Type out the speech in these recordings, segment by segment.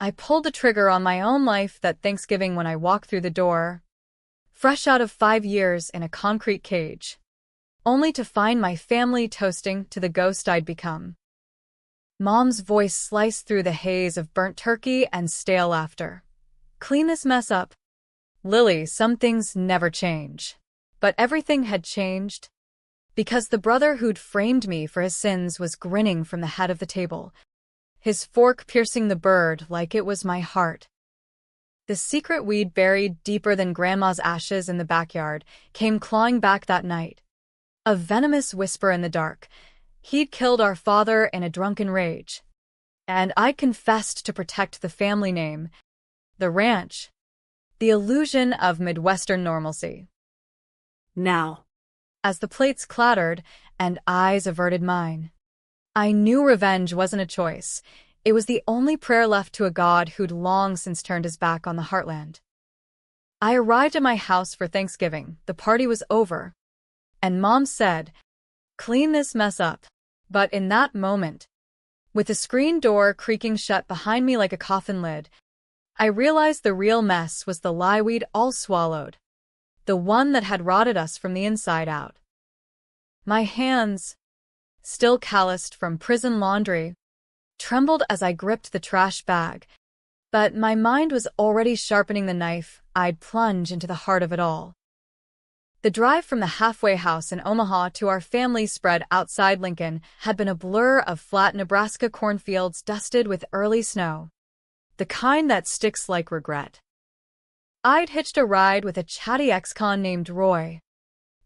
I pulled the trigger on my own life that Thanksgiving when I walked through the door, fresh out of 5 years in a concrete cage, only to find my family toasting to the ghost I'd become. Mom's voice sliced through the haze of burnt turkey and stale laughter. "Clean this mess up. Lily, some things never change." But everything had changed, because the brother who'd framed me for his sins was grinning from the head of the table, his fork piercing the bird like it was my heart. The secret we'd buried deeper than Grandma's ashes in the backyard came clawing back that night. A venomous whisper in the dark. He'd killed our father in a drunken rage. And I confessed to protect the family name, the ranch, the illusion of Midwestern normalcy. Now, As the plates clattered and eyes averted mine, I knew revenge wasn't a choice. It was the only prayer left to a God who'd long since turned his back on the heartland. I arrived at my house for Thanksgiving. The party was over, and Mom said, "Clean this mess up." But in that moment, with the screen door creaking shut behind me like a coffin lid, I realized the real mess was the lie we'd all swallowed, the one that had rotted us from the inside out. My hands, still calloused from prison laundry, trembled as I gripped the trash bag, but my mind was already sharpening the knife I'd plunge into the heart of it all. The drive from the halfway house in Omaha to our family spread outside Lincoln had been a blur of flat Nebraska cornfields dusted with early snow, the kind that sticks like regret. I'd hitched a ride with a chatty ex-con named Roy,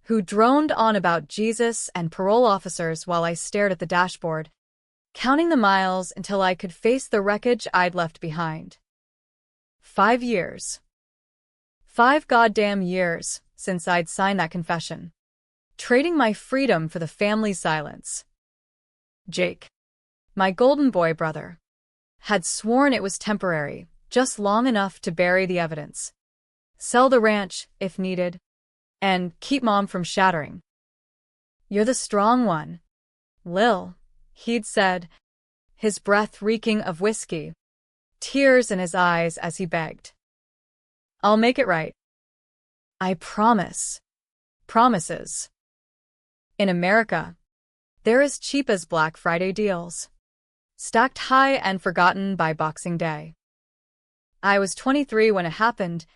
who droned on about Jesus and parole officers while I stared at the dashboard, counting the miles until I could face the wreckage I'd left behind. 5 years. 5 goddamn years since I'd signed that confession, trading my freedom for the family silence. Jake, my golden boy brother, had sworn it was temporary, just long enough to bury the evidence, sell the ranch if needed, and keep Mom from shattering. "You're the strong one, Lil," he'd said, his breath reeking of whiskey, tears in his eyes as he begged. "I'll make it right. I promise." Promises. In America, they're as cheap as Black Friday deals, stacked high and forgotten by Boxing Day. I was 23 when it happened,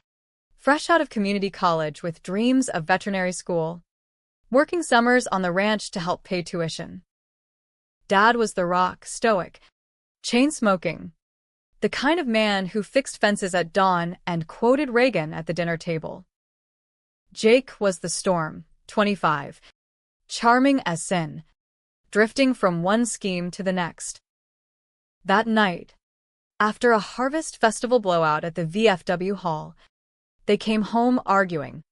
fresh out of community college with dreams of veterinary school, working summers on the ranch to help pay tuition. Dad was the rock, stoic, chain-smoking, the kind of man who fixed fences at dawn and quoted Reagan at the dinner table. Jake was the storm, 25, charming as sin, drifting from one scheme to the next. That night, after a harvest festival blowout at the VFW hall, they came home arguing.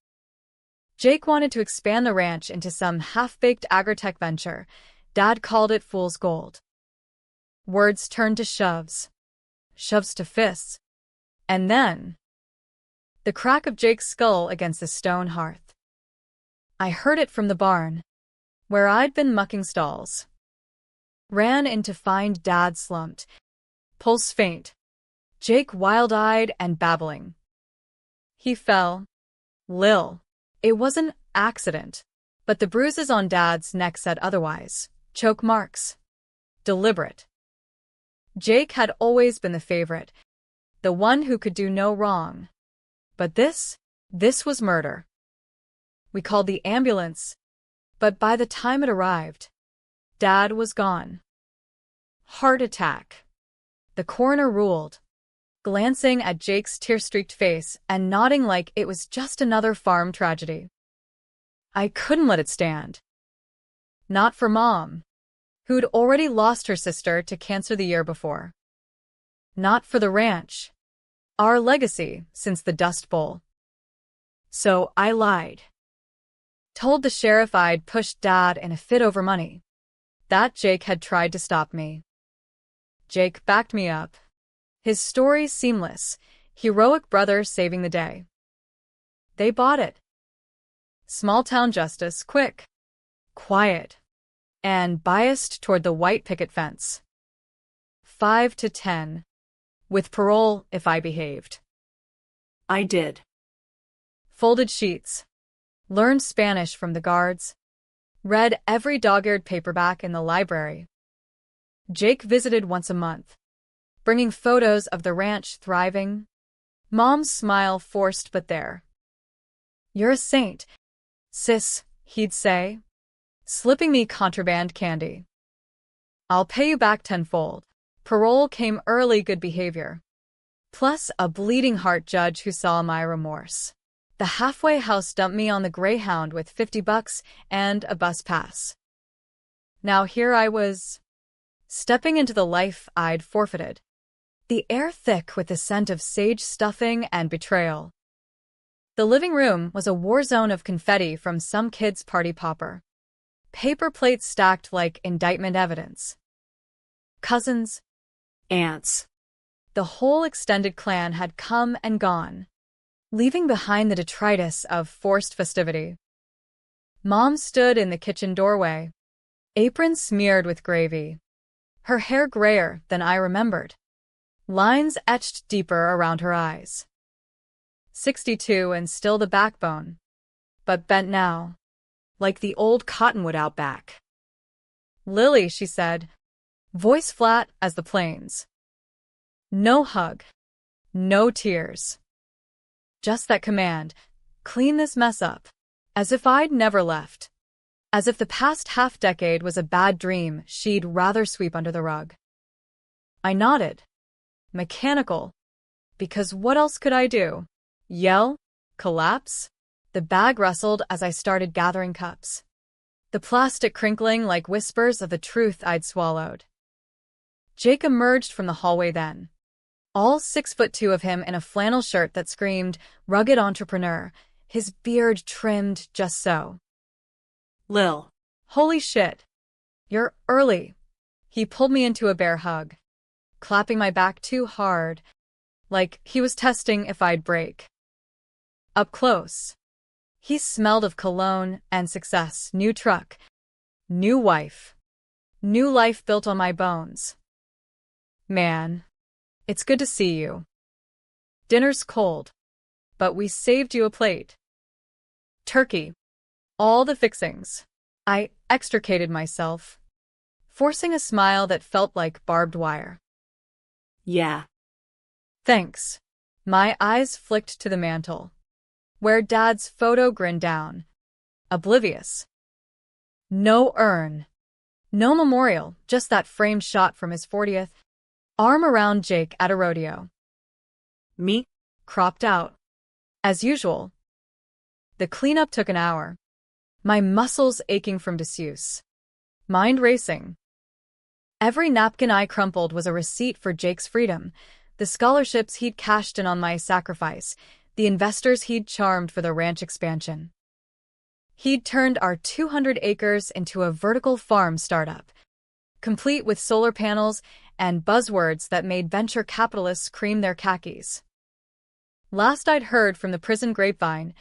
Jake wanted to expand the ranch into some half-baked agritech venture. Dad called it fool's gold. Words turned to shoves, shoves to fists, and then the crack of Jake's skull against the stone hearth. I heard it from the barn, where I'd been mucking stalls. Ran in to find Dad slumped, pulse faint, Jake wild-eyed and babbling. He fell. Lil. It was an accident, but the bruises on Dad's neck said otherwise. Choke marks. Deliberate. Jake had always been the favorite, the one who could do no wrong. But this was murder. We called the ambulance, but by the time it arrived, Dad was gone. Heart attack. The coroner ruled, glancing at Jake's tear-streaked face and nodding like it was just another farm tragedy. I couldn't let it stand. Not for Mom, who'd already lost her sister to cancer the year before. Not for the ranch, our legacy since the Dust Bowl. So I lied. Told the sheriff I'd pushed Dad in a fit over money, that Jake had tried to stop me. Jake backed me up. His story seamless, heroic brother saving the day. They bought it. Small-town justice, quick, quiet, and biased toward the white picket fence. 5 to 10. with parole if I behaved. I did. Folded sheets. Learned Spanish from the guards. Read every dog-eared paperback in the library. Jake visited once a month, bringing photos of the ranch thriving. Mom's smile forced but there. "You're a saint, sis," he'd say, slipping me contraband candy. "I'll pay you back tenfold." Parole came early good behavior, plus a bleeding heart judge who saw my remorse. The halfway house dumped me on the Greyhound with $50 and a bus pass. Now here I was, stepping into the life I'd forfeited, the air thick with the scent of sage stuffing and betrayal. The living room was a war zone of confetti from some kid's party popper. Paper plates stacked like indictment evidence. Cousins, Aunts. the whole extended clan had come and gone, leaving behind the detritus of forced festivity. Mom stood in the kitchen doorway, apron smeared with gravy, her hair grayer than I remembered, lines etched deeper around her eyes. 62 and still the backbone, but bent now, like the old cottonwood out back. "Lily," she said, voice flat as the plains. No hug, no tears. Just that command, "Clean this mess up," as if I'd never left. As if the past half-decade was a bad dream she'd rather sweep under the rug. I nodded. Mechanical. Because what else could I do? Yell? Collapse? The bag rustled as I started gathering cups, the plastic crinkling like whispers of the truth I'd swallowed. Jake emerged from the hallway then, all 6'2" of him in a flannel shirt that screamed rugged entrepreneur, his beard trimmed just so. Lil. "Holy shit. You're early." He pulled me into a bear hug, clapping my back too hard, like he was testing if I'd break. Up close, he smelled of cologne and success, new truck, new wife, new life built on my bones. "Man, it's good to see you. Dinner's cold, but we saved you a plate. Turkey, all the fixings." I extricated myself, forcing a smile that felt like barbed wire. Yeah. "Thanks." My eyes flicked to the mantel, where Dad's photo grinned down, oblivious. No urn, no memorial, just that framed shot from his 40th. Arm around Jake at a rodeo. Me, cropped out. As usual. The cleanup took an hour, my muscles aching from disuse, mind racing. Every napkin I crumpled was a receipt for Jake's freedom, the scholarships he'd cashed in on my sacrifice, the investors he'd charmed for the ranch expansion. He'd turned our 200 acres into a vertical farm startup, complete with solar panels and buzzwords that made venture capitalists cream their khakis. Last I'd heard from the prison grapevine,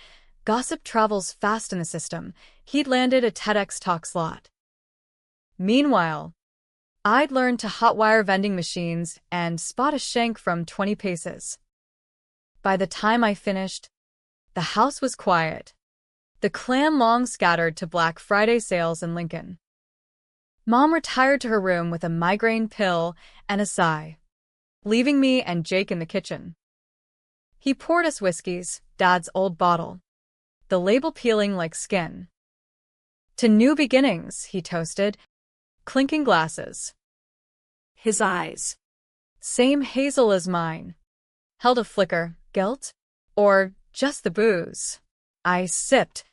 gossip travels fast in the system, he'd landed a TEDx talk slot. Meanwhile, I'd learned to hotwire vending machines and spot a shank from 20 paces. By the time I finished, the house was quiet, the clan long scattered to Black Friday sales in Lincoln. Mom retired to her room with a migraine pill and a sigh, leaving me and Jake in the kitchen. He poured us whiskeys, Dad's old bottle, the label peeling like skin. "To new beginnings," he toasted, clinking glasses. His eyes, same hazel as mine, held a flicker, guilt, or just the booze. I sipped,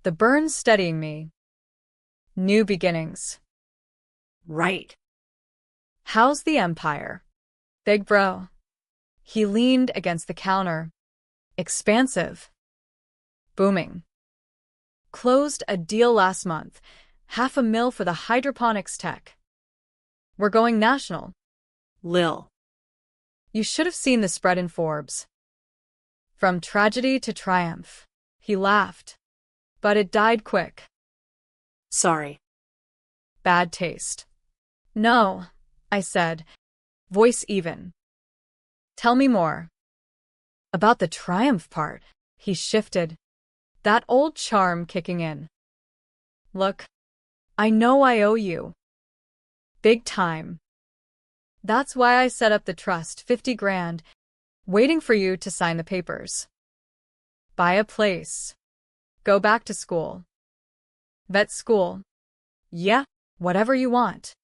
the burn steadying me. New beginnings. Right. "How's the empire, big bro?" He leaned against the counter. Expansive. Booming. Closed a deal last month, $500,000 for the hydroponics tech. We're going national. Lil. You should have seen the spread in Forbes. From tragedy to triumph. He laughed. But it died quick. Sorry. Bad taste. "No," I said, voice even. Tell me more. About the triumph part. He shifted, that old charm kicking in. Look, I know I owe you. Big time. That's why I set up the trust, 50 grand, waiting for you to sign the papers. Buy a place. Go back to school. Vet school. Yeah, whatever you want.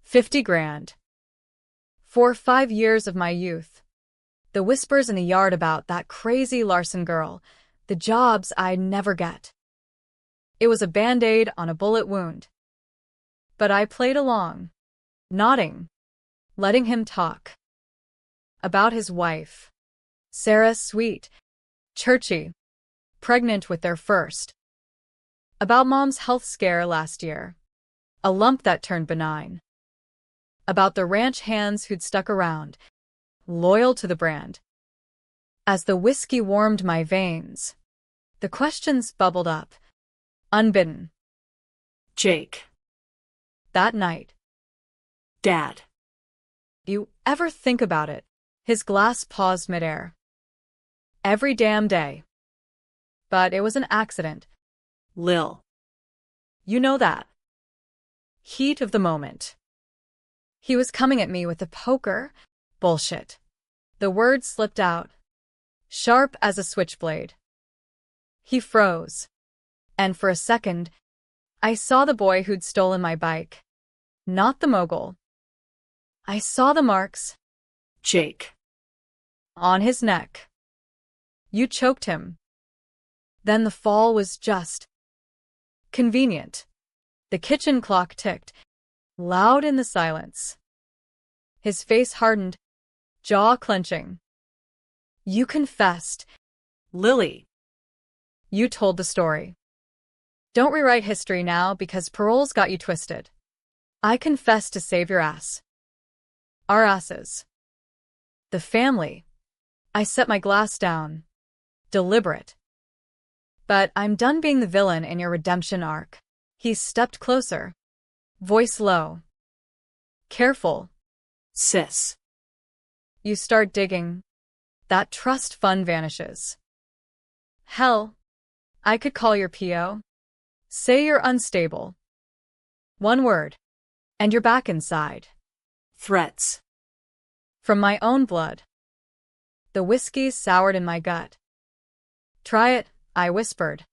50 grand. For 5 years of my youth. The whispers in the yard about that crazy Larson girl, the jobs I'd never get. It was a band-aid on a bullet wound. But I played along, nodding, letting him talk. About his wife. Sarah, sweet, churchy, pregnant with their first. About Mom's health scare last year. A lump that turned benign. About the ranch hands who'd stuck around, loyal to the brand. As the whiskey warmed my veins, the questions bubbled up, unbidden. Jake. That night. Dad. You ever think about it? His glass paused midair. Every damn day. But it was an accident. Lil. You know that. Heat of the moment. He was coming at me with the poker. Bullshit. The words slipped out, sharp as a switchblade. He froze. And for a second, I saw the boy who'd stolen my bike. Not the mogul. I saw the marks. Jake. On his neck. You choked him. Then the fall was just convenient. The kitchen clock ticked, loud in the silence. His face hardened, jaw clenching. You confessed. Lily. You told the story. Don't rewrite history now because parole's got you twisted. I confessed to save your ass. Our asses. The family. I set my glass down. Deliberate. But I'm done being the villain in your redemption arc. He stepped closer. Voice low. Careful. Sis. You start digging. That trust fund vanishes. Hell, I could call your PO. Say you're unstable. One word, and you're back inside. Threats. From my own blood. The whiskey soured in my gut. Try it, I whispered.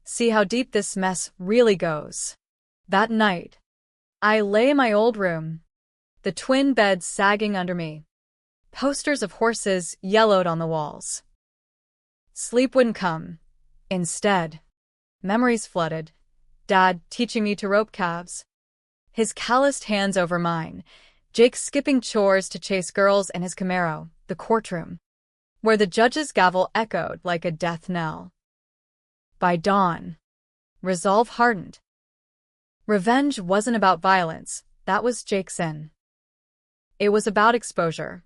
See how deep this mess really goes. That night, I lay in my old room, the twin beds sagging under me. Posters of horses yellowed on the walls. Sleep wouldn't come. Instead, memories flooded. Dad teaching me to rope calves. His calloused hands over mine. Jake skipping chores to chase girls in his Camaro. The courtroom, where the judge's gavel echoed like a death knell. By dawn, resolve hardened. Revenge wasn't about violence, that was Jake's sin. It was about exposure.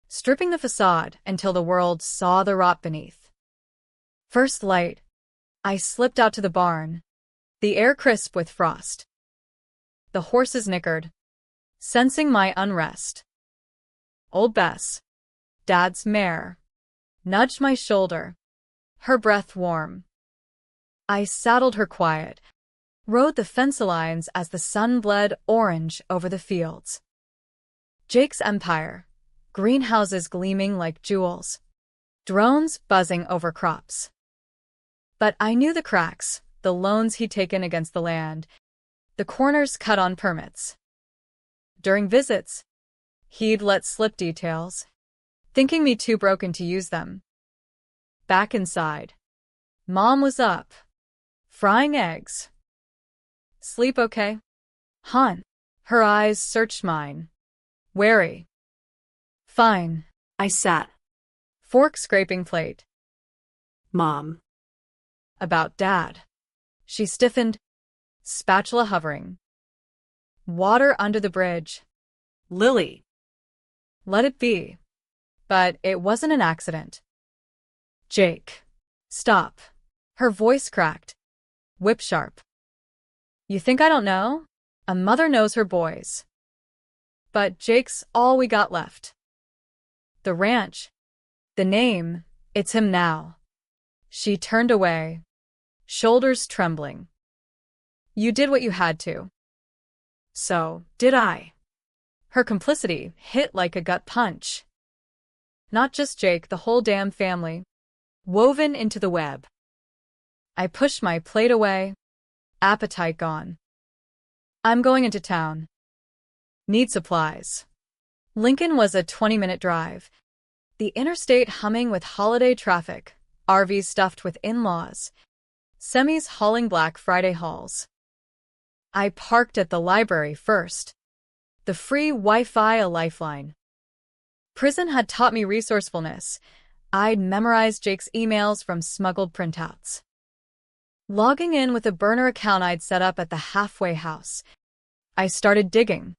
Stripping the facade until the world saw the rot beneath. First light, I slipped out to the barn, the air crisp with frost. The horses nickered, sensing my unrest. Old Bess, Dad's mare, nudged my shoulder, her breath warm. I saddled her quiet, rode the fence lines as the sun bled orange over the fields. Jake's empire, greenhouses gleaming like jewels, drones buzzing over crops. But I knew the cracks, the loans he'd taken against the land, the corners cut on permits. During visits, he'd let slip details, thinking me too broken to use them. Back inside, Mom was up, frying eggs. Sleep okay? Hon. Her eyes searched mine. Wary. Fine. I sat. Fork scraping plate. Mom. About Dad. She stiffened, spatula hovering. Water under the bridge. Lily. Let it be. But it wasn't an accident. Jake. Stop. Her voice cracked. Whip sharp. You think I don't know? A mother knows her boys. But Jake's all we got left. The ranch. The name. It's him now. She turned away, shoulders trembling. You did what you had to. So, did I. Her complicity hit like a gut punch. Not just Jake, the whole damn family, woven into the web. I pushed my plate away, appetite gone. I'm going into town. Need supplies. Lincoln was a 20-minute drive. The interstate humming with holiday traffic, RVs stuffed with in-laws, semis hauling Black Friday hauls. I parked at the library first. The free Wi-Fi a lifeline. Prison had taught me resourcefulness. I'd memorized Jake's emails from smuggled printouts. Logging in with a burner account I'd set up at the halfway house, I started digging.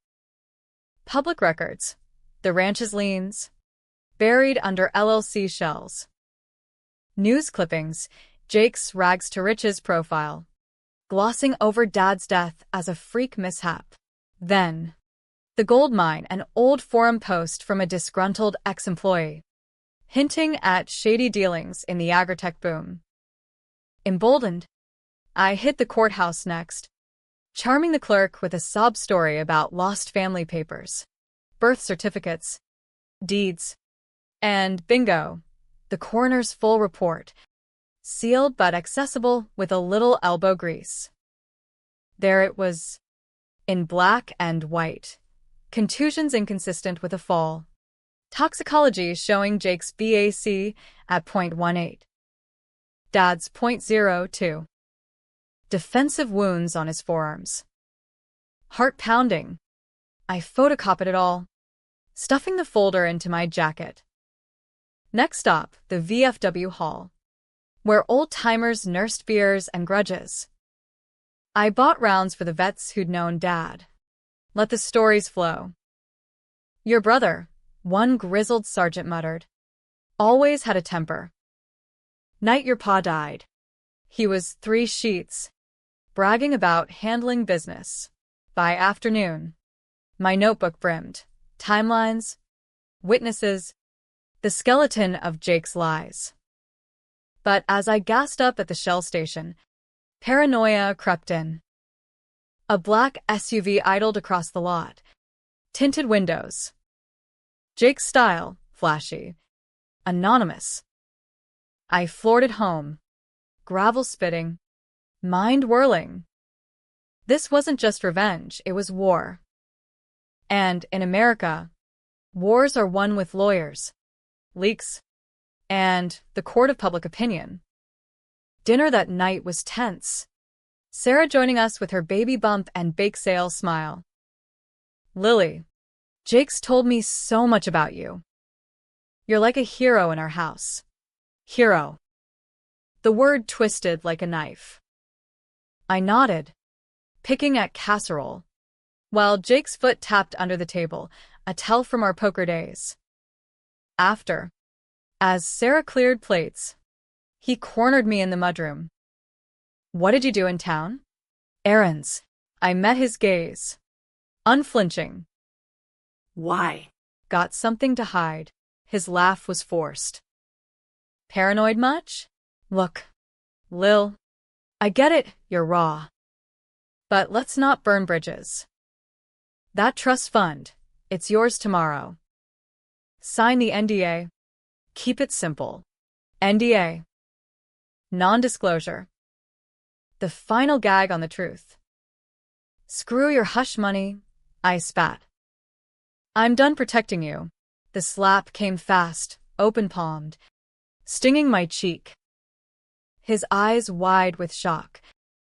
Public records, the ranch's liens, buried under LLC shells. News clippings, Jake's rags to riches profile, glossing over Dad's death as a freak mishap. Then, the gold mine, an old forum post from a disgruntled ex-employee, hinting at shady dealings in the agritech boom. Emboldened, I hit the courthouse next, charming the clerk with a sob story about lost family papers, birth certificates, deeds, and bingo, the coroner's full report, sealed but accessible with a little elbow grease. There it was, in black and white. Contusions inconsistent with a fall. Toxicology showing Jake's BAC at 0.18. Dad's 0.02. Defensive wounds on his forearms. Heart pounding. I photocopied it all, stuffing the folder into my jacket. Next stop, the VFW hall, where old-timers nursed beers and grudges. I bought rounds for the vets who'd known Dad. Let the stories flow. Your brother, one grizzled sergeant muttered, always had a temper. Night your pa died. He was 3 sheets, bragging about handling business. By afternoon, my notebook brimmed. Timelines, witnesses, the skeleton of Jake's lies. But as I gassed up at the Shell station, paranoia crept in. A black SUV idled across the lot. Tinted windows. Jake's style, flashy. Anonymous. I floored it home. Gravel spitting. Mind whirling. This wasn't just revenge, it was war. And in America, wars are won with lawyers, leaks, and the court of public opinion. Dinner that night was tense. Sarah joining us with her baby bump and bake sale smile. Lily, Jake's told me so much about you. You're like a hero in our house. Hero. The word twisted like a knife. I nodded, picking at casserole, while Jake's foot tapped under the table, a tell from our poker days. After, as Sarah cleared plates, he cornered me in the mudroom. What did you do in town? Errands. I met his gaze. Unflinching. Why? Got something to hide. His laugh was forced. Paranoid much? Look, Lil, I get it, you're raw. But let's not burn bridges. That trust fund, it's yours tomorrow. Sign the NDA. Keep it simple. NDA. Non-disclosure. The final gag on the truth. Screw your hush money, I spat. I'm done protecting you. The slap came fast, open-palmed, stinging my cheek. His eyes wide with shock,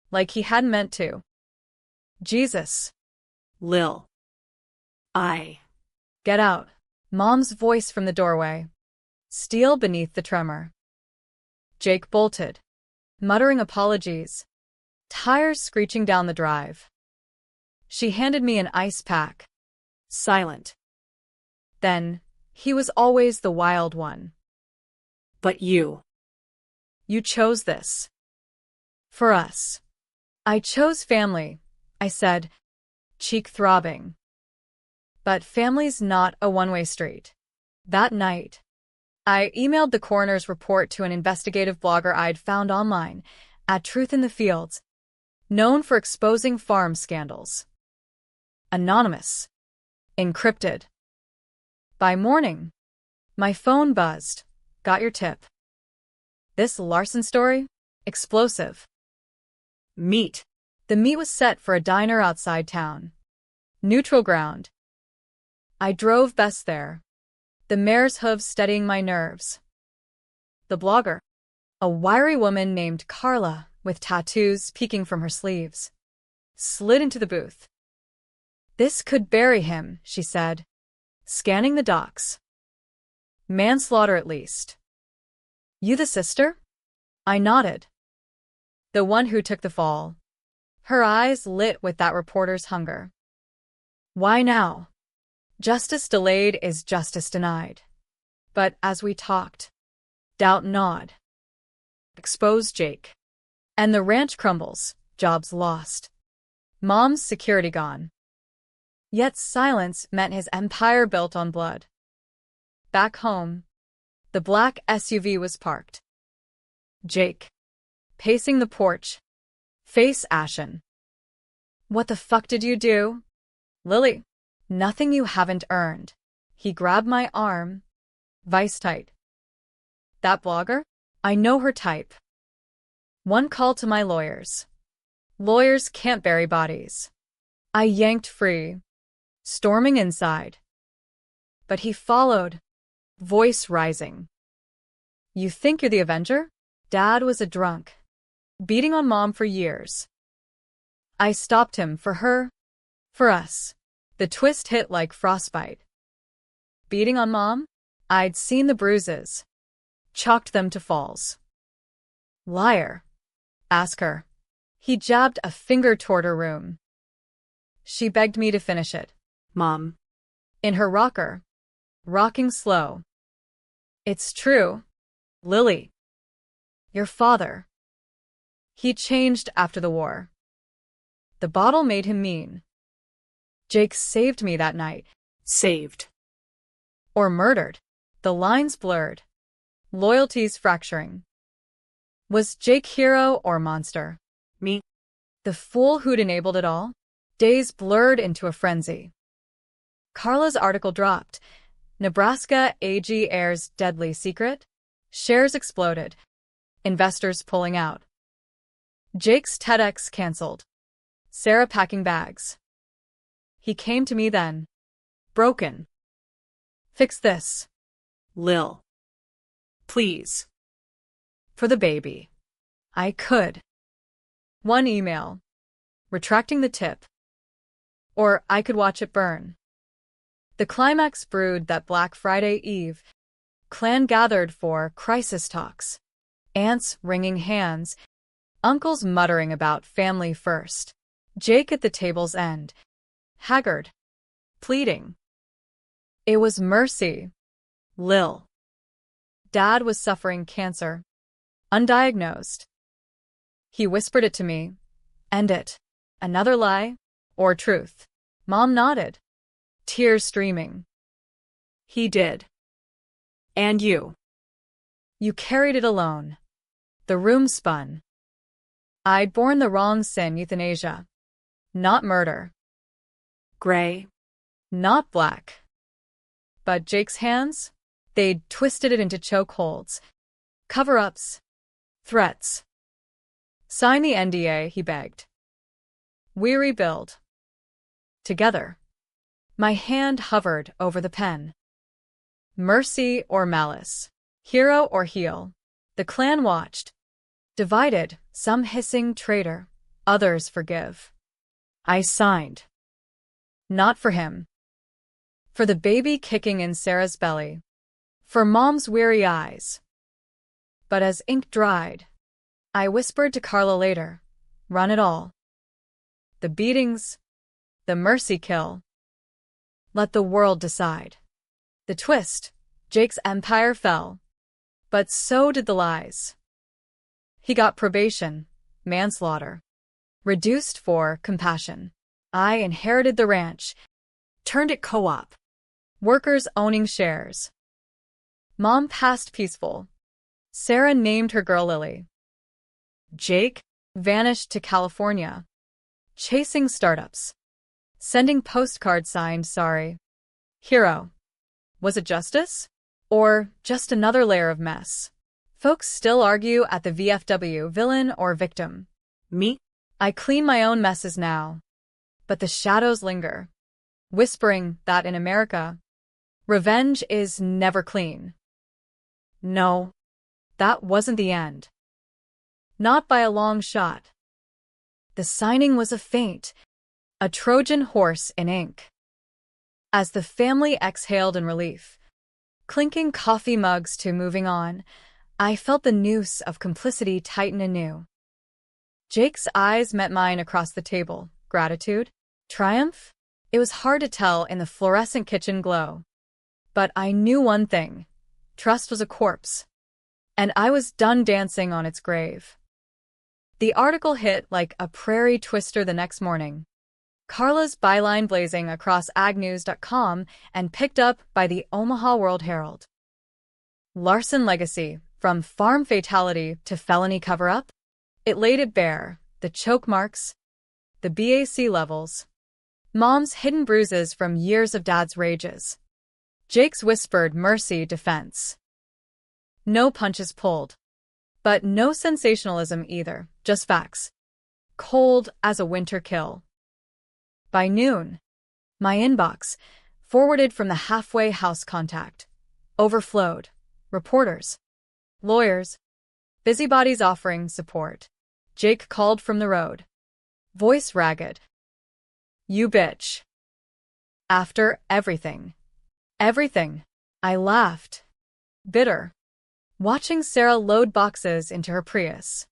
like he hadn't meant to. Jesus. Lil. Get out. Mom's voice from the doorway. Steel beneath the tremor. Jake bolted, muttering apologies, tires screeching down the drive. She handed me an ice pack. Silent. Then, he was always the wild one. But you. You chose this. For us. I chose family, I said, cheek throbbing. But family's not a one-way street. That night, I emailed the coroner's report to an investigative blogger I'd found online, at Truth in the Fields, known for exposing farm scandals. Anonymous. Encrypted. By morning, my phone buzzed. Got your tip. This Larson story? Explosive. Meet. The meet was set for a diner outside town. Neutral ground. I drove best there, the mare's hooves steadying my nerves. The blogger, a wiry woman named Carla with tattoos peeking from her sleeves, slid into the booth. This could bury him, she said, scanning the docs. Manslaughter at least. You the sister? I nodded. The one who took the fall. Her eyes lit with that reporter's hunger. Why now? Justice delayed is justice denied. But as we talked, doubt gnawed. Expose Jake. And the ranch crumbles, jobs lost. Mom's security gone. Yet silence meant his empire built on blood. Back home, the black SUV was parked. Jake, pacing the porch, face ashen. What the fuck did you do? Lily, nothing you haven't earned. He grabbed my arm, vice tight. That blogger? I know her type. One call to my lawyers. Lawyers can't bury bodies. I yanked free, storming inside. But he followed, voice rising. You think you're the Avenger? Dad was a drunk, beating on Mom for years. I stopped him for her, for us. The twist hit like frostbite. Beating on Mom? I'd seen the bruises, chalked them to falls. Liar. Ask her. He jabbed a finger toward her room. She begged me to finish it. Mom. In her rocker, rocking slow. It's true, Lily. Your father. He changed after the war. The bottle made him mean. Jake saved me that night. Saved. Or murdered. The lines blurred. Loyalties fracturing. Was Jake hero or monster? Me. The fool who'd enabled it all? Days blurred into a frenzy. Carla's article dropped. Nebraska AG airs deadly secret. Shares exploded. Investors pulling out. Jake's TEDx canceled. Sarah packing bags. He came to me then. Broken. Fix this. Lil. Please. For the baby. I could. One email. Retracting the tip. Or I could watch it burn. The climax brewed that Black Friday Eve. Clan gathered for crisis talks. Aunts wringing hands. Uncles muttering about family first. Jake at the table's end. Haggard. Pleading. It was mercy. Lil. Dad was suffering cancer. Undiagnosed. He whispered it to me. End it. Another lie? Or truth? Mom nodded. Tears streaming. He did. And you. You carried it alone. The room spun. I'd borne the wrong sin, euthanasia. Not murder. Gray. Not black. But Jake's hands? They'd twisted it into chokeholds. Cover-ups. Threats. Sign the NDA, he begged. We rebuild. Together. My hand hovered over the pen. Mercy or malice. Hero or heel. The clan watched. Divided, some hissing traitor, others forgive. I signed. Not for him. For the baby kicking in Sarah's belly. For Mom's weary eyes. But as ink dried, I whispered to Carla later, run it all. The beatings, the mercy kill. Let the world decide. The twist, Jake's empire fell. But so did the lies. He got probation, manslaughter. Reduced for compassion. I inherited the ranch, turned it co-op. Workers owning shares. Mom passed peaceful. Sarah named her girl Lily. Jake vanished to California, chasing startups, sending postcards signed sorry. Hero. Was it justice? Or just another layer of mess? Folks still argue at the VFW, villain or victim. Me? I clean my own messes now. But the shadows linger, whispering that in America, revenge is never clean. No, that wasn't the end. Not by a long shot. The signing was a feint, a Trojan horse in ink. As the family exhaled in relief, clinking coffee mugs to moving on, I felt the noose of complicity tighten anew. Jake's eyes met mine across the table. Gratitude? Triumph? It was hard to tell in the fluorescent kitchen glow. But I knew one thing. Trust was a corpse. And I was done dancing on its grave. The article hit like a prairie twister the next morning. Carla's byline blazing across agnews.com and picked up by the Omaha World Herald. Larson legacy, from farm fatality to felony cover-up? It laid it bare, the choke marks, the BAC levels, Mom's hidden bruises from years of Dad's rages, Jake's whispered mercy defense. No punches pulled. But no sensationalism either, just facts. Cold as a winter kill. By noon, my inbox, forwarded from the halfway house contact, overflowed. Reporters, lawyers, busybodies offering support. Jake called from the road, voice ragged. You bitch. After everything. Everything. I laughed. Bitter. Watching Sarah load boxes into her Prius.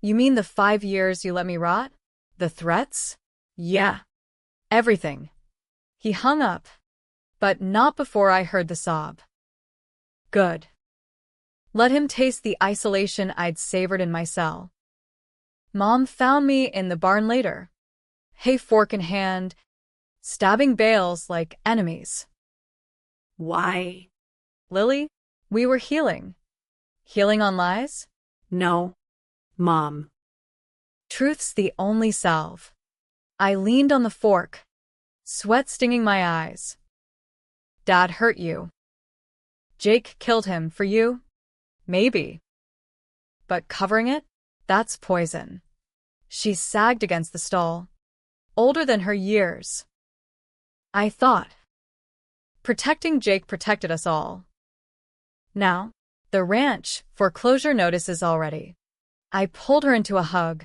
You mean the 5 years you let me rot? The threats? Yeah. Everything. He hung up. But not before I heard the sob. Good. Let him taste the isolation I'd savored in my cell. Mom found me in the barn later. Hay fork in hand, stabbing bales like enemies. Why? Lily? We were healing. Healing on lies? No. Mom. Truth's the only salve. I leaned on the fork, sweat stinging my eyes. Dad hurt you. Jake killed him for you? Maybe. But covering it? That's poison. She sagged against the stall, older than her years. I thought. Protecting Jake protected us all. Now, the ranch foreclosure notices already. I pulled her into a hug.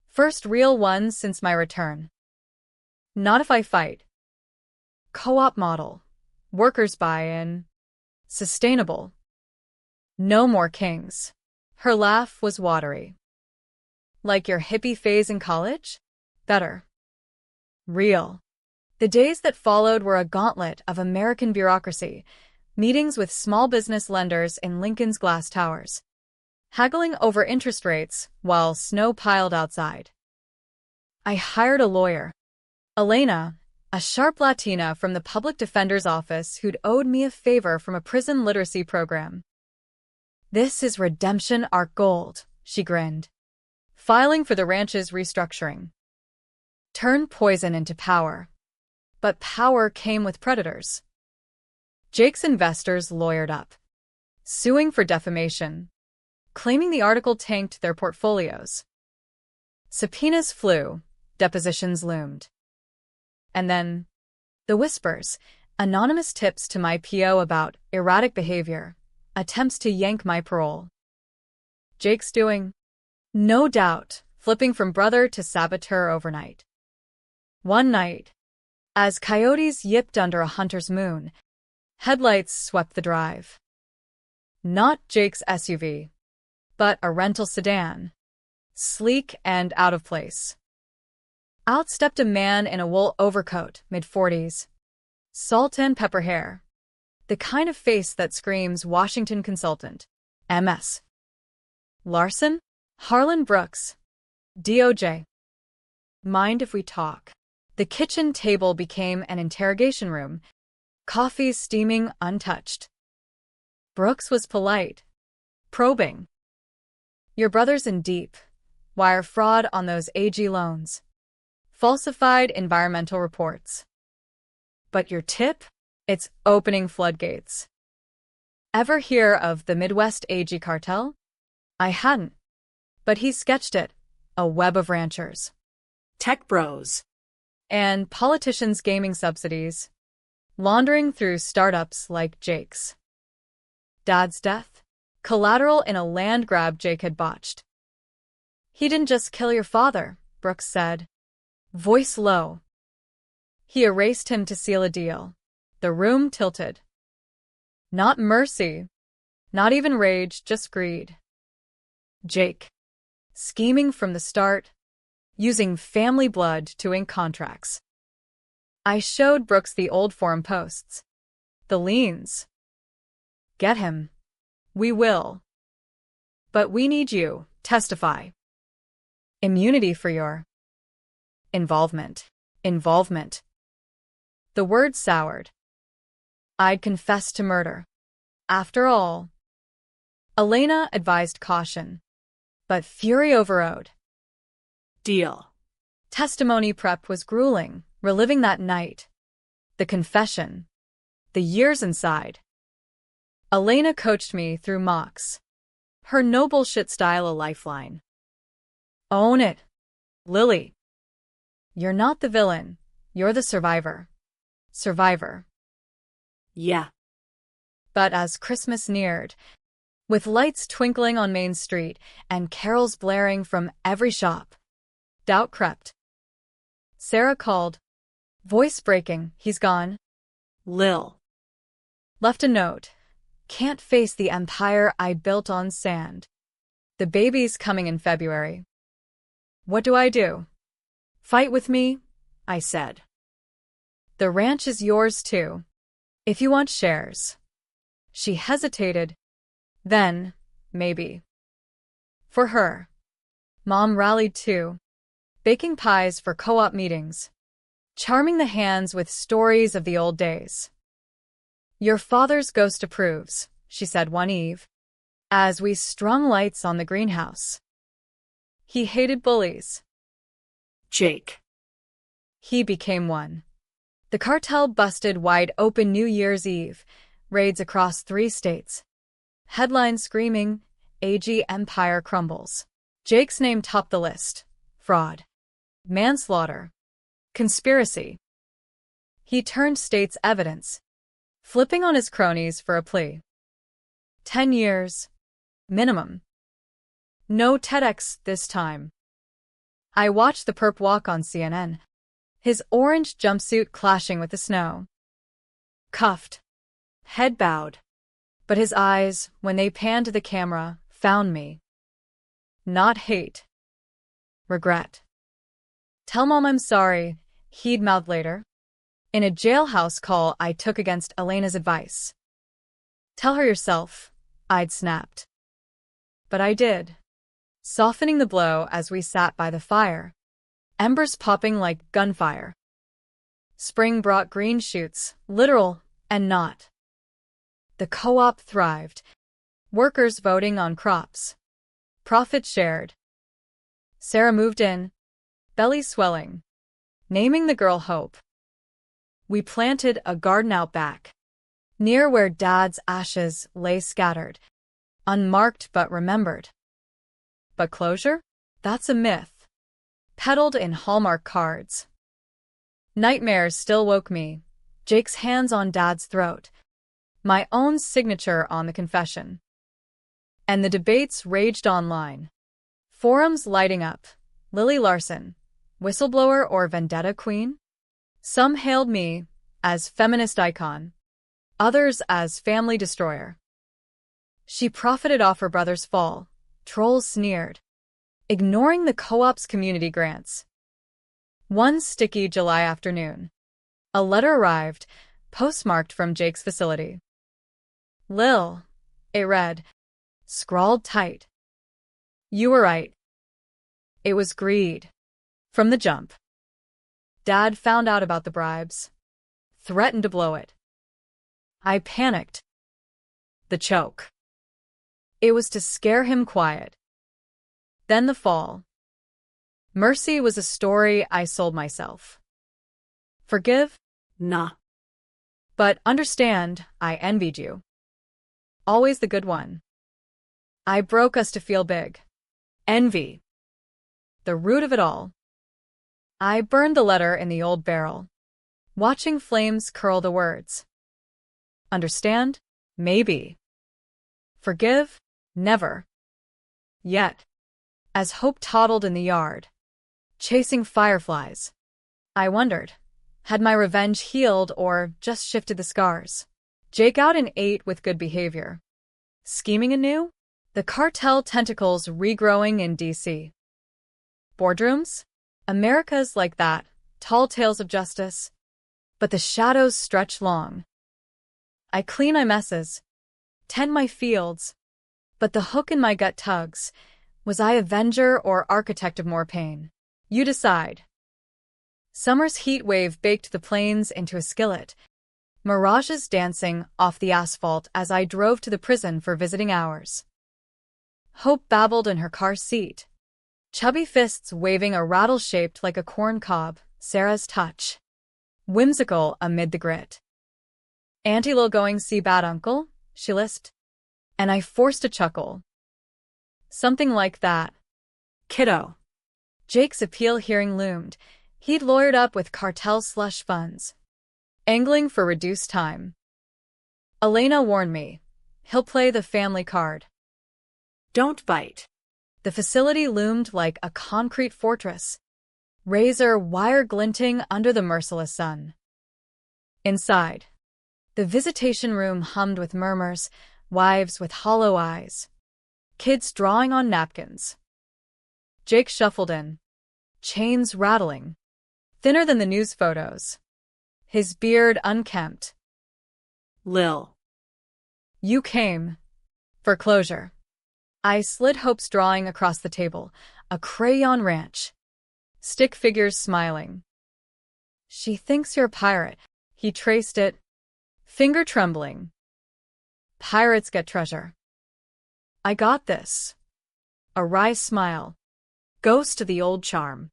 First real one since my return. Not if I fight. Co-op model. Workers buy-in. Sustainable. No more kings. Her laugh was watery. Like your hippie phase in college? Better. Real. The days that followed were a gauntlet of American bureaucracy. Meetings with small business lenders in Lincoln's glass towers, haggling over interest rates while snow piled outside. I hired a lawyer, Elena, a sharp Latina from the public defender's office who'd owed me a favor from a prison literacy program. This is redemption arc gold, she grinned. Filing for the ranch's restructuring. Turn poison into power. But power came with predators. Jake's investors lawyered up, suing for defamation, claiming the article tanked their portfolios. Subpoenas flew, depositions loomed. And then, the whispers, anonymous tips to my PO about erratic behavior, attempts to yank my parole. Jake's doing, no doubt, flipping from brother to saboteur overnight. One night, as coyotes yipped under a hunter's moon, headlights swept the drive. Not Jake's SUV, but a rental sedan, sleek and out of place. Out stepped a man in a wool overcoat, mid-40s, salt and pepper hair, the kind of face that screams Washington consultant, MS. Larson? Harlan Brooks, DOJ. Mind if we talk? The kitchen table became an interrogation room, coffee steaming untouched. Brooks was polite, probing. Your brother's in deep. Wire fraud on those AG loans. Falsified environmental reports. But your tip? It's opening floodgates. Ever hear of the Midwest AG cartel? I hadn't. But he sketched it. A web of ranchers. Tech bros. And politicians gaming subsidies. Laundering through startups like Jake's. Dad's death? Collateral in a land grab Jake had botched. He didn't just kill your father, Brooks said. Voice low. He erased him to seal a deal. The room tilted. Not mercy. Not even rage, just greed. Jake. Scheming from the start. Using family blood to ink contracts. I showed Brooks the old forum posts. The liens. Get him. We will. But we need you, testify. Immunity for your involvement. Involvement. The word soured. I'd confess to murder. After all. Elena advised caution. But fury overrode. Deal. Testimony prep was grueling, reliving that night. The confession. The years inside. Elena coached me through mocks. Her no bullshit style a lifeline. Own it. Lily. You're not the villain. You're the survivor. Survivor. Yeah. But as Christmas neared, with lights twinkling on Main Street and carols blaring from every shop, doubt crept. Sarah called. Voice breaking, he's gone. Lil. Left a note. Can't face the empire I built on sand. The baby's coming in February. What do I do? Fight with me? I said. The ranch is yours too. If you want shares. She hesitated. Then, maybe. For her. Mom rallied too. Baking pies for co-op meetings. Charming the hands with stories of the old days. Your father's ghost approves, she said one eve, as we strung lights on the greenhouse. He hated bullies. Jake. He became one. The cartel busted wide open New Year's Eve, raids across 3 states. Headlines screaming, AG empire crumbles. Jake's name topped the list. Fraud. Manslaughter. Conspiracy. He turned state's evidence, flipping on his cronies for a plea. 10 years. Minimum. No TEDx this time. I watched the perp walk on CNN, his orange jumpsuit clashing with the snow. Cuffed. Head bowed. But his eyes, when they panned to the camera, found me. Not hate. Regret. Tell Mom I'm sorry, he'd mouthed later. In a jailhouse call I took against Elena's advice. Tell her yourself, I'd snapped. But I did. Softening the blow as we sat by the fire. Embers popping like gunfire. Spring brought green shoots, literal and not. The co-op thrived. Workers voting on crops. Profit shared. Sarah moved in, belly swelling, naming the girl Hope. We planted a garden out back, near where Dad's ashes lay scattered, unmarked but remembered. But closure? That's a myth, peddled in Hallmark cards. Nightmares still woke me, Jake's hands on Dad's throat, my own signature on the confession. And the debates raged online. Forums lighting up. Lily Larson, whistleblower or vendetta queen? Some hailed me as feminist icon, others as family destroyer. She profited off her brother's fall, trolls sneered, ignoring the co-op's community grants. One sticky July afternoon, a letter arrived, postmarked from Jake's facility. Lil, it read, scrawled tight. You were right. It was greed. From the jump. Dad found out about the bribes. Threatened to blow it. I panicked. The choke. It was to scare him quiet. Then the fall. Mercy was a story I sold myself. Forgive? Nah. But understand, I envied you. Always the good one. I broke us to feel big. Envy. The root of it all. I burned the letter in the old barrel, watching flames curl the words. Understand? Maybe. Forgive? Never. Yet, as hope toddled in the yard, chasing fireflies, I wondered, had my revenge healed or just shifted the scars? Jake out and ate with good behavior. Scheming anew? The cartel tentacles regrowing in D.C. Boardrooms? America's like that, tall tales of justice. But the shadows stretch long. I clean my messes, tend my fields, but the hook in my gut tugs. Was I avenger or architect of more pain? You decide. Summer's heat wave baked the plains into a skillet, mirages dancing off the asphalt as I drove to the prison for visiting hours. Hope babbled in her car seat, chubby fists waving a rattle shaped like a corn cob, Sarah's touch. Whimsical amid the grit. Auntie Lil going see bad uncle? She lisped. And I forced a chuckle. Something like that. Kiddo. Jake's appeal hearing loomed. He'd lawyered up with cartel slush funds, angling for reduced time. Elena warned me. He'll play the family card. Don't bite. The facility loomed like a concrete fortress, razor wire glinting under the merciless sun. Inside, the visitation room hummed with murmurs, wives with hollow eyes, kids drawing on napkins. Jake shuffled in, chains rattling, thinner than the news photos, his beard unkempt. Lil. You came. For closure. I slid Hope's drawing across the table, a crayon ranch. Stick figures smiling. She thinks you're a pirate. He traced it, finger trembling. Pirates get treasure. I got this. A wry smile. Ghost of the old charm.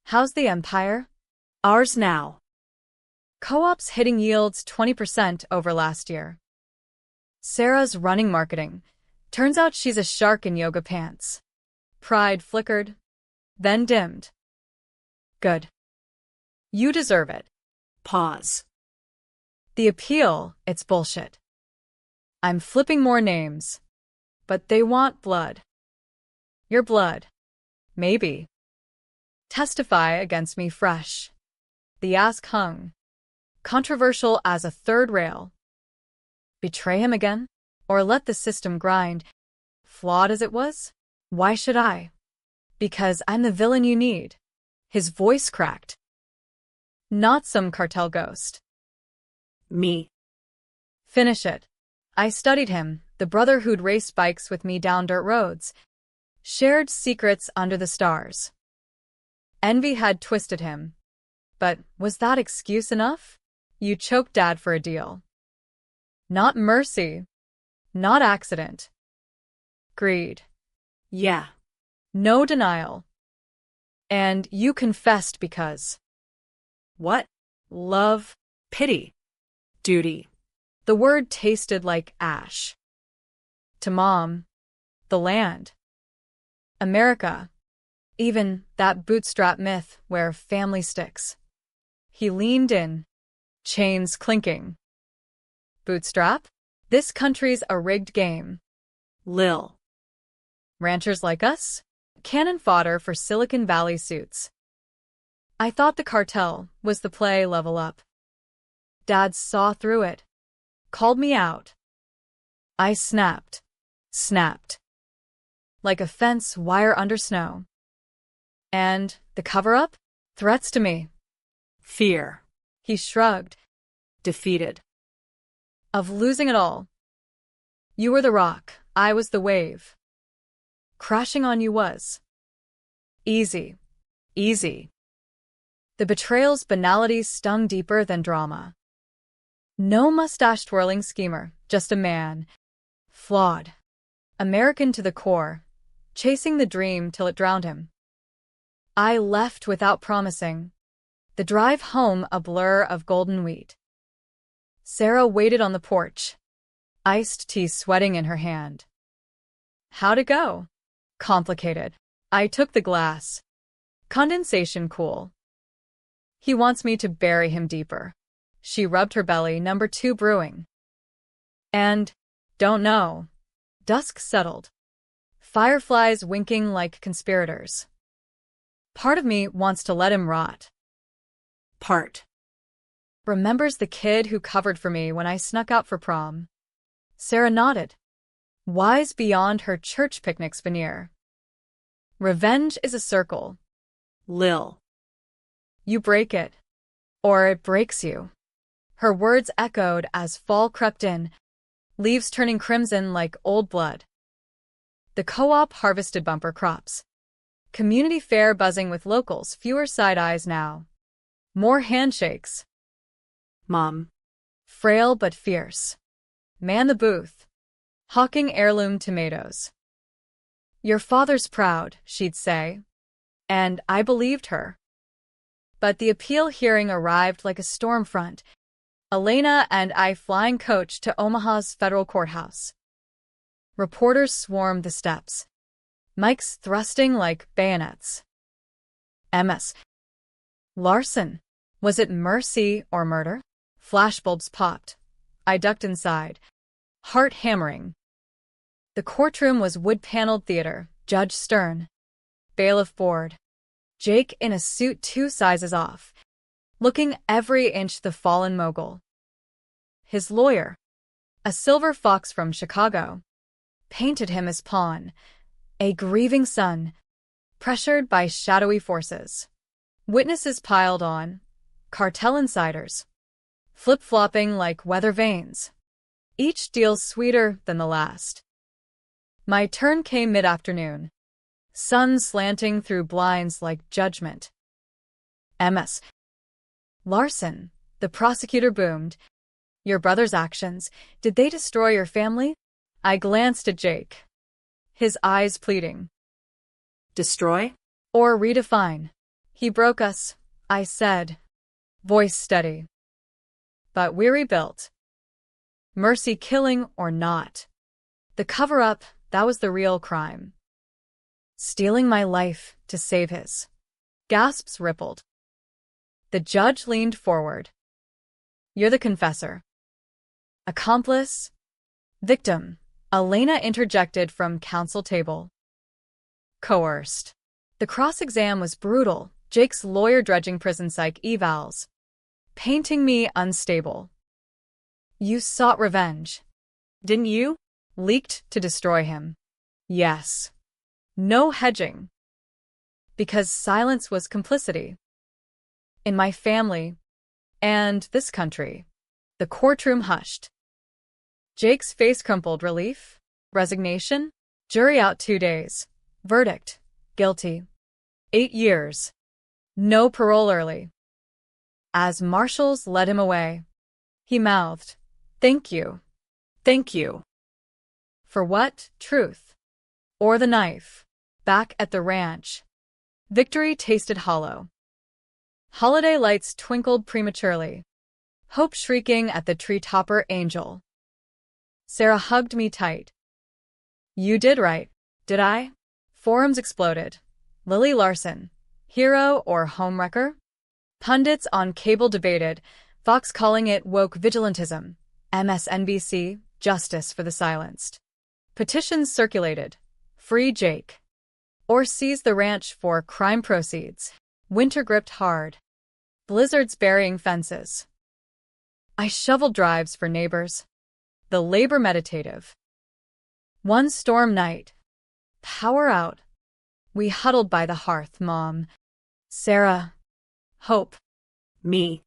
How's the empire? Ours now. Co-ops hitting yields 20% over last year. Sarah's running marketing. Turns out she's a shark in yoga pants. Pride flickered, then dimmed. Good. You deserve it. Pause. The appeal, it's bullshit. I'm flipping more names. But they want blood. Your blood. Maybe. Testify against me fresh. The ask hung. Controversial as a third rail. Betray him again? Or let the system grind? Flawed as it was? Why should I? Because I'm the villain you need. His voice cracked. Not some cartel ghost. Me. Finish it. I studied him, the brother who'd raced bikes with me down dirt roads. Shared secrets under the stars. Envy had twisted him. But was that excuse enough? You choked Dad for a deal. Not mercy. Not accident. Greed. Yeah. No denial. And you confessed because. What? Love. Pity. Duty. The word tasted like ash. To Mom. The land. America. Even that bootstrap myth where family sticks. He leaned in. Chains clinking. Bootstrap? This country's a rigged game. Lil. Ranchers like us? Cannon fodder for Silicon Valley suits. I thought the cartel was the play level up. Dad saw through it. Called me out. I snapped. Snapped. Like a fence wire under snow. And the cover-up? Threats to me. Fear. He shrugged. Defeated. Of losing it all. You were the rock, I was the wave. Crashing on you was. Easy. Easy. The betrayal's banality stung deeper than drama. No mustache-twirling schemer, just a man. Flawed. American to the core, chasing the dream till it drowned him. I left without promising, the drive home a blur of golden wheat. Sarah waited on the porch, iced tea sweating in her hand. How'd it go? Complicated. I took the glass. Condensation cool. He wants me to bury him deeper. She rubbed her belly, number 2 brewing. And, don't know. Dusk settled. Fireflies winking like conspirators. Part of me wants to let him rot. Part. Remembers the kid who covered for me when I snuck out for prom. Sarah nodded, wise beyond her church picnic's veneer. Revenge is a circle. Lil. You break it, or it breaks you. Her words echoed as fall crept in, leaves turning crimson like old blood. The co-op harvested bumper crops. Community fair buzzing with locals, fewer side eyes now. More handshakes. Mom. Frail but fierce. Man the booth. Hawking heirloom tomatoes. Your father's proud, she'd say. And I believed her. But the appeal hearing arrived like a storm front. Elena and I flying coach to Omaha's federal courthouse. Reporters swarmed the steps. Mics thrusting like bayonets. MS. Larson. Was it mercy or murder? Flashbulbs popped. I ducked inside. Heart hammering. The courtroom was wood-paneled theater, judge stern. Bailiff bored. Jake in a suit 2 sizes off, looking every inch the fallen mogul. His lawyer, a silver fox from Chicago, painted him as pawn, a grieving son, pressured by shadowy forces. Witnesses piled on, cartel insiders, flip-flopping like weather vanes. Each deal sweeter than the last. My turn came mid-afternoon. Sun slanting through blinds like judgment. MS. Larson, the prosecutor boomed. Your brother's actions, did they destroy your family? I glanced at Jake. His eyes pleading. Destroy? Or redefine. He broke us, I said. Voice steady. But we rebuilt. Mercy killing or not. The cover-up, that was the real crime. Stealing my life to save his. Gasps rippled. The judge leaned forward. You're the confessor. Accomplice? Victim. Elena interjected from counsel table. Coerced. The cross-exam was brutal, Jake's lawyer dredging prison psych evals. Painting me unstable. You sought revenge. Didn't you? Leaked to destroy him. Yes. No hedging. Because silence was complicity. In my family, and this country. The courtroom hushed. Jake's face crumpled. Relief? Resignation? Jury out 2 days. Verdict. Guilty. 8 years. No parole early. As marshals led him away, he mouthed, Thank you. Thank you. For what? Truth. Or the knife. Back at the ranch. Victory tasted hollow. Holiday lights twinkled prematurely. Hope shrieking at the tree-topper angel. Sarah hugged me tight. You did right, did I? Forums exploded. Lily Larson. Hero or homewrecker? Pundits on cable debated, Fox calling it woke vigilantism. MSNBC, justice for the silenced. Petitions circulated. Free Jake. Or seize the ranch for crime proceeds. Winter gripped hard. Blizzards burying fences. I shoveled drives for neighbors. The labor meditative. One storm night. Power out. We huddled by the hearth, Mom. Sarah. Hope. Me.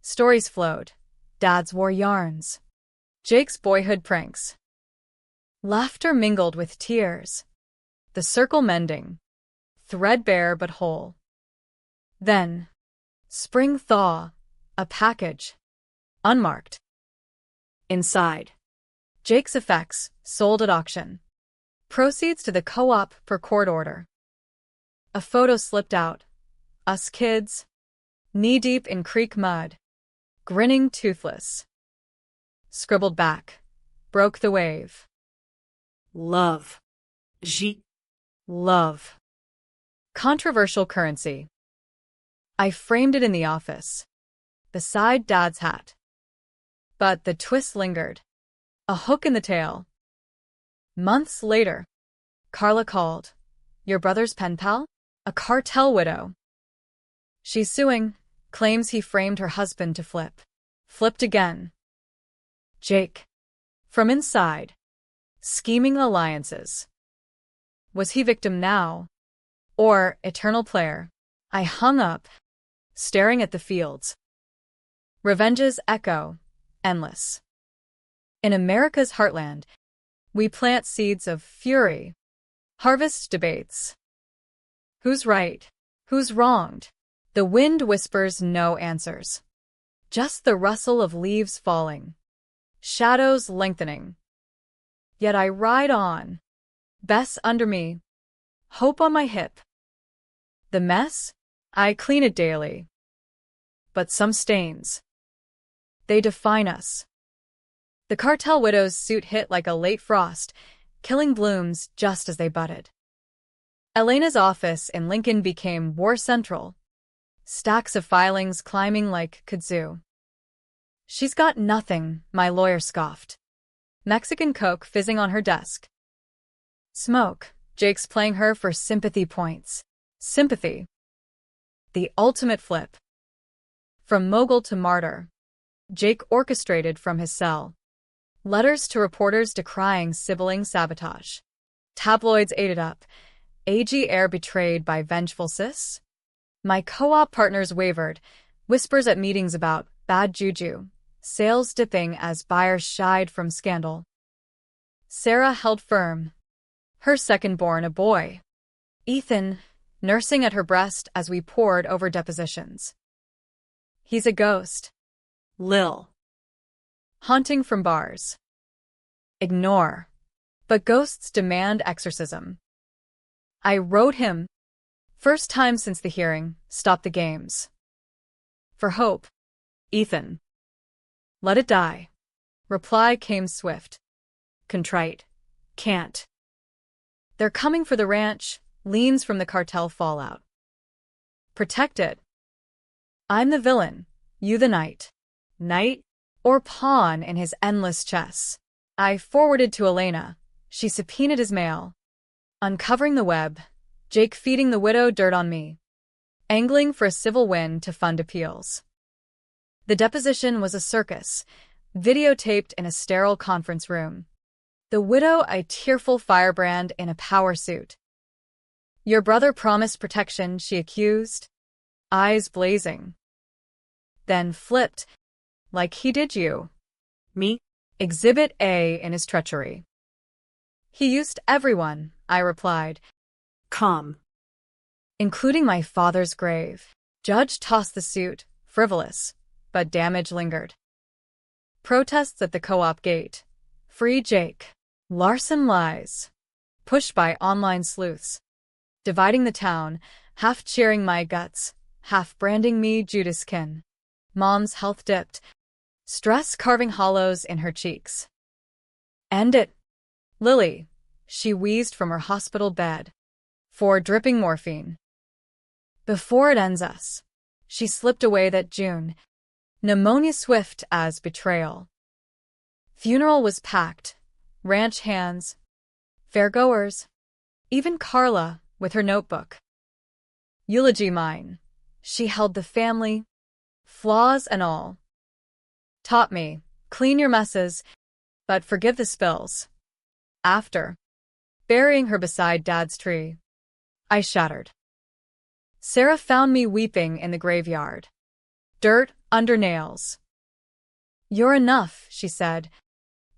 Stories flowed. Dads wore yarns. Jake's boyhood pranks. Laughter mingled with tears. The circle mending. Threadbare but whole. Then, spring thaw. A package. unmarked. Inside. Jake's effects, sold at auction. Proceeds to the co-op per court order. A photo slipped out. Us kids, knee-deep in creek mud. Grinning toothless. Scribbled back. Broke the wave. Love. Love. Controversial currency. I framed it in the office, beside Dad's hat. But the twist lingered. A hook in the tail. Months later, Carla called. Your brother's pen pal? A cartel widow. She's suing, claims he framed her husband to flip. Flipped again. Jake. From inside. Scheming alliances. Was he victim now? Or eternal player? I hung up, staring at the fields. Revenge's echo, endless. In America's heartland, we plant seeds of fury, harvest debates. Who's right? Who's wronged? The wind whispers no answers. Just the rustle of leaves falling, shadows lengthening. Yet I ride on, Bess under me, hope on my hip. The mess? I clean it daily. But some stains. They define us. The cartel widow's suit hit like a late frost, killing blooms just as they budded. Elena's office in Lincoln became war central, stacks of filings climbing like kudzu. She's got nothing, my lawyer scoffed. Mexican Coke fizzing on her desk. Smoke, Jake's playing her for sympathy points. Sympathy. The ultimate flip. From mogul to martyr, Jake orchestrated from his cell. Letters to reporters decrying sibling sabotage. Tabloids ate it up. AG heir betrayed by vengeful sis? My co-op partners wavered, whispers at meetings about bad juju, sales dipping as buyers shied from scandal. Sarah held firm. Her second-born a boy. Ethan, nursing at her breast as we pored over depositions. He's a ghost. Lil. Haunting from bars. Ignore. But ghosts demand exorcism. I wrote him. First time since the hearing, stop the games. For hope. Ethan. Let it die. Reply came swift. Contrite. Can't. They're coming for the ranch, leans from the cartel fallout. Protect it. I'm the villain, you the knight. Knight? Or pawn in his endless chess. I forwarded to Elena. She subpoenaed his mail. Uncovering the web, Jake feeding the widow dirt on me. Angling for a civil win to fund appeals. The deposition was a circus, videotaped in a sterile conference room. The widow a tearful firebrand in a power suit. Your brother promised protection, she accused. Eyes blazing. Then flipped, like he did you. Me? Exhibit A in his treachery. He used everyone, I replied. Calm. Including my father's grave. Judge tossed the suit, frivolous, but damage lingered. Protests at the co-op gate. Free Jake. Larson lies. Pushed by online sleuths. Dividing the town, half cheering my guts, half branding me Judaskin. Mom's health dipped. Stress carving hollows in her cheeks. End it. Lily, she wheezed from her hospital bed. For dripping morphine. Before it ends us. She slipped away that June. Pneumonia swift as betrayal. Funeral was packed. Ranch hands. Fairgoers. Even Carla, with her notebook. Eulogy mine. She held the family. Flaws and all. Taught me, clean your messes, but forgive the spills. After. Burying her beside Dad's tree. I shattered. Sarah found me weeping in the graveyard. Dirt under nails. You're enough, she said,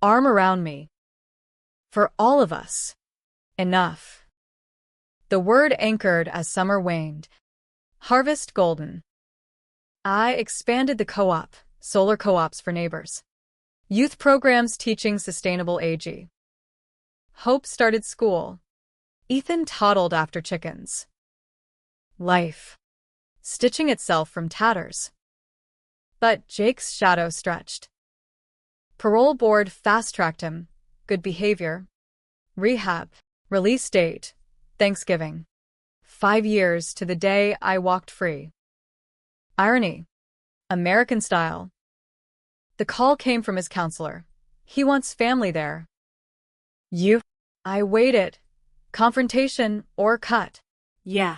arm around me. For all of us. Enough. The word anchored as summer waned. Harvest golden. I expanded the co-op, solar co-ops for neighbors, youth programs teaching sustainable aging. Hope started school. Ethan toddled after chickens. Life, stitching itself from tatters. But Jake's shadow stretched. Parole board fast-tracked him. Good behavior. Rehab. Release date. Thanksgiving. 5 years to the day I walked free. Irony. American style. The call came from his counselor. He wants family there. You? I waited. Confrontation or cut. Yeah.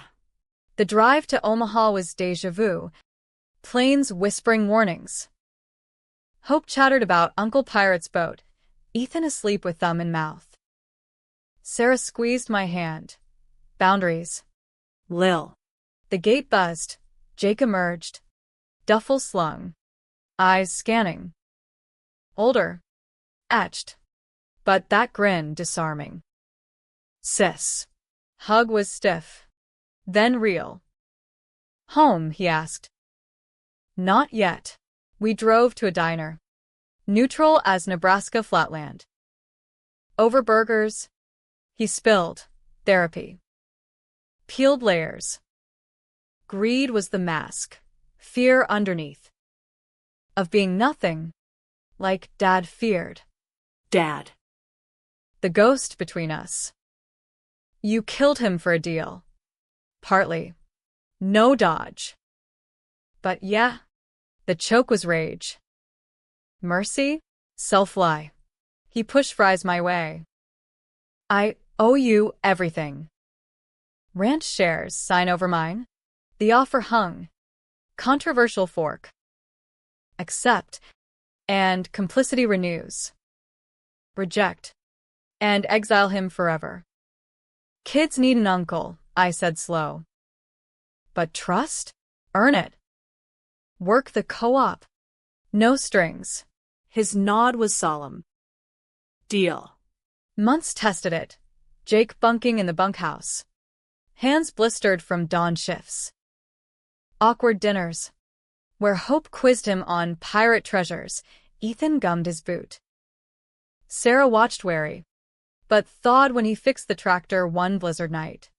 The drive to Omaha was déjà vu. Planes whispering warnings. Hope chattered about Uncle Pirate's boat, Ethan asleep with thumb in mouth. Sarah squeezed my hand. Boundaries. Lil. The gate buzzed. Jake emerged. Duffel slung. Eyes scanning. Older. Etched. But that grin disarming. Sis. Hug was stiff. Then real. Home, he asked. Not yet. We drove to a diner. Neutral as Nebraska flatland. Over burgers. He spilled. Therapy. Peeled layers. Greed was the mask. Fear underneath. Of being nothing. Like Dad feared. Dad. The ghost between us. You killed him for a deal. Partly. No dodge. But yeah, the choke was rage. Mercy? Self-lie. He pushed fries my way. I owe you everything. Ranch shares sign over mine. The offer hung. Controversial fork. Accept. And complicity renews. Reject. And exile him forever. Kids need an uncle, I said slow. But trust? Earn it. Work the co-op. No strings. His nod was solemn. Deal. Months tested it. Jake bunking in the bunkhouse. Hands blistered from dawn shifts. Awkward dinners. Where Hope quizzed him on pirate treasures, Ethan gummed his boot. Sarah watched wary, but thawed when he fixed the tractor one blizzard night.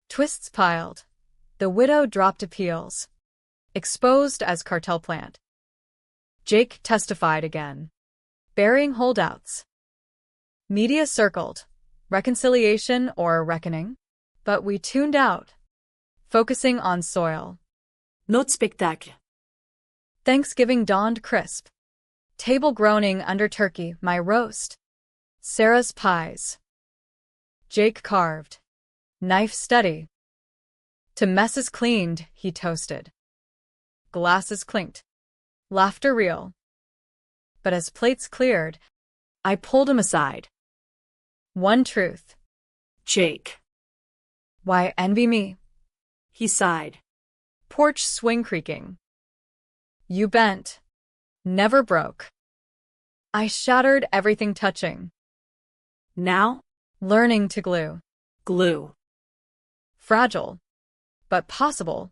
Twists piled. The widow dropped appeals. Exposed as cartel plant. Jake testified again. Burying holdouts. Media circled. Reconciliation or reckoning? But we tuned out. Focusing on soil. Not spectacle. Thanksgiving dawned crisp. Table groaning under turkey, my roast. Sarah's pies. Jake carved. Knife steady. To messes cleaned, he toasted. Glasses clinked. Laughter real. But as plates cleared, I pulled him aside. One truth. Jake. Why envy me? He sighed. Porch swing creaking. You bent. Never broke. I shattered everything touching. Now? Learning to glue. Glue. Fragile. But possible.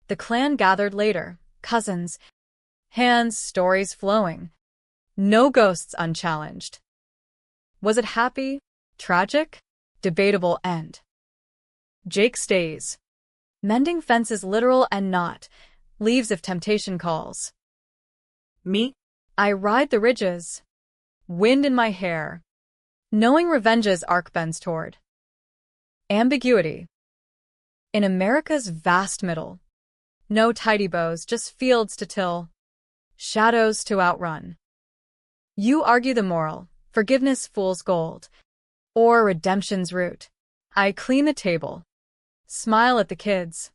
The clan gathered later, cousins. Hands, stories flowing. No ghosts unchallenged. Was it happy? Tragic? Debatable end. Jake stays. Mending fences literal and not. Leaves if temptation calls. Me? I ride the ridges. Wind in my hair. Knowing revenge's arc bends toward. Ambiguity. In America's vast middle. No tidy bows, just fields to till. Shadows to outrun. You argue the moral, forgiveness fool's gold. Or redemption's root. I clean the table. Smile at the kids.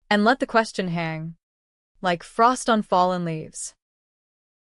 And let the question hang. Like frost on fallen leaves.